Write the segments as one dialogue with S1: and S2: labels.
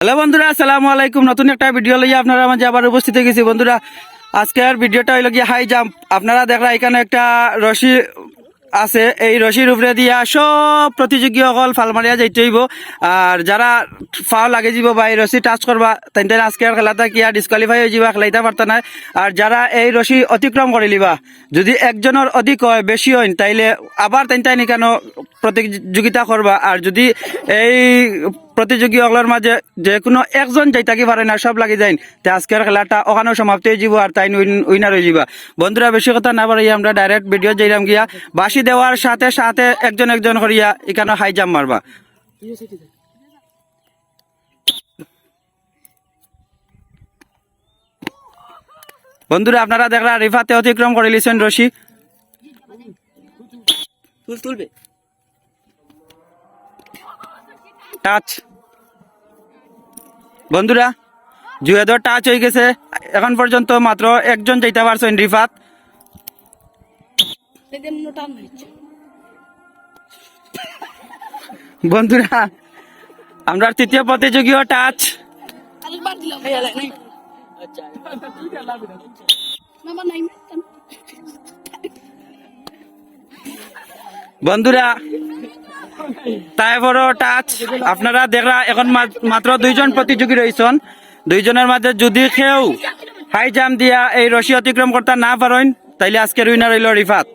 S1: Hello বন্ধুরা, আসসালামু আলাইকুম। নতুন একটা ভিডিও লইয়া আপনারা মাঝে আবার উপস্থিত হয়ে গেছি। বন্ধুরা, আজকের ভিডিওটা হইল গিয়ে হাই জাম্প। আপনারা দেখলা এখানে একটা রশি আছে, এই রশির উপরে দিয়া সব প্রতিযোগী অকল ফাল মারিয়া যাইতে হইব। আর যারা ফাও লাগে যাব বা এই রশি টাচ করবা তাই আজকের খেলাটা কি আর ডিসকোয়ালিফাই হয়ে যাবা, খেলাইতে পারত না। আর যারা এই রশি অতিক্রম করে লিবা, যদি একজনের অধিক হয় বেশি হয় তাইলে আবার তাই কেন প্রতিযোগিতা করবা। আর যদি এই প্রতিযোগী অগলার মাঝে যে কোনো একজন যাই থাকি পারে না, সব লাগি যাইন, তে আজকের খেলাটা ওখানেও সমাপ্ত হয়ে যাব আর তাই উইনার হয়ে যাবা। বন্ধুরা, বেশি কথা না পারি আমরা ডাইরেক্ট ভিডিও যাইলাম গিয়া। বাসি দেওয়ার সাথে সাথে একজন একজন করিয়া এখানে হাই জাম্প মারবা। বন্ধুরা, আপনারা দেখলা রিফাতে অতিক্রম করে লিছেন রশি। টাচ বন্ধুরা, জুয়েদর টাচ হয়ে গেছে। এখন পর্যন্ত মাত্র একজন যাইতে পারছেন রিফাত। বন্ধুরা, আমরা তৃতীয় প্রতিযোগীও টাচ। বন্ধুরা, তারপরও টাচ। আপনারা দেখরা এখন মাত্র দুইজন প্রতিযোগী রয়েছেন। দুইজনের মাঝে যদি কেউ হাই জাম্প দিয়া এই রশি অতিক্রম করতে না পারেন তাইলে আজকের উইনার হইল রিফাত।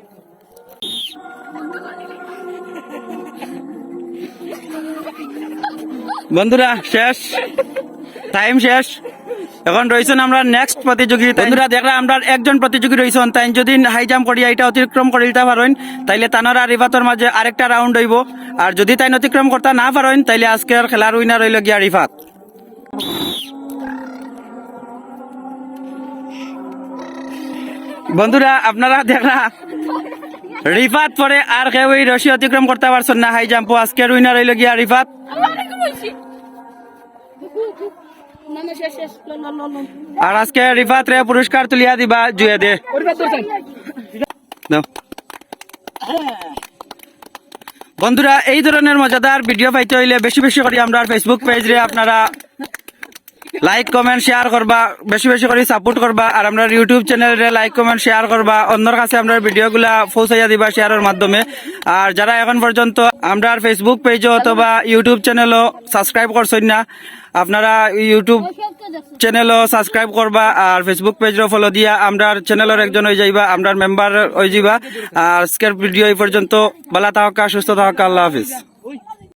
S1: বন্ধুরা, শেষ, টাইম শেষ। এখন রয়েছেন আমরা নেক্সট প্রতিযোগী। বন্ধুরা, দেখলা আমরা একজন প্রতিযোগী রয়েছেন, তাই যদি হাই জাম্প করিয়া এটা অতিক্রম করে দিতে পারেন তাইলে তানারা রিফাতর মাঝে আরেকটা রাউন্ড হইব। আর যদি তাই অতিক্রম করতে না পারেন তাইলে আজকের খেলার উইনার হইল গিয়া রিফাত। বন্ধুরা, আপনারা দেখলা রিফাত পরে আর কেউ এই রশি অতিক্রম করতে পারছেন না হাই জাম্প। আজকের উইনার হইল গিয়া রিফাত। আর আজকে রিফাত রে পুরস্কার তুলিয়া দিবা জুয়ে দে। বন্ধুরা, এই ধরনের মজাদার ভিডিও পাইতে হইলে বেশি বেশি করে আমরা ফেসবুক পেজ রে আপনারা লাইক কমেন্ট শেয়ার করবা, বেশি বেশি করে সাপোর্ট করবা। আর আমরা ইউটিউব চ্যানেলে লাইক কমেন্ট শেয়ার করবা, অন্যর কাছে আমরা ভিডিওগুলা পৌঁছাইয়া দিবা শেয়ারের মাধ্যমে। আর যারা এখন পর্যন্ত আমরা ফেসবুক পেজও অথবা ইউটিউব চ্যানেলও সাবস্ক্রাইব করছেন না, আপনারা ইউটিউব চ্যানেলও সাবস্ক্রাইব করবা আর ফেসবুক পেজও ফলো দিয়া আমরা চ্যানেলের একজন হয়ে যাইবা, আমরা মেম্বার হয়ে যাইবা। আর আজকের ভিডিও এই পর্যন্ত। ভালো থাকা, সুস্থ থাকা, আল্লাহ হাফিজ।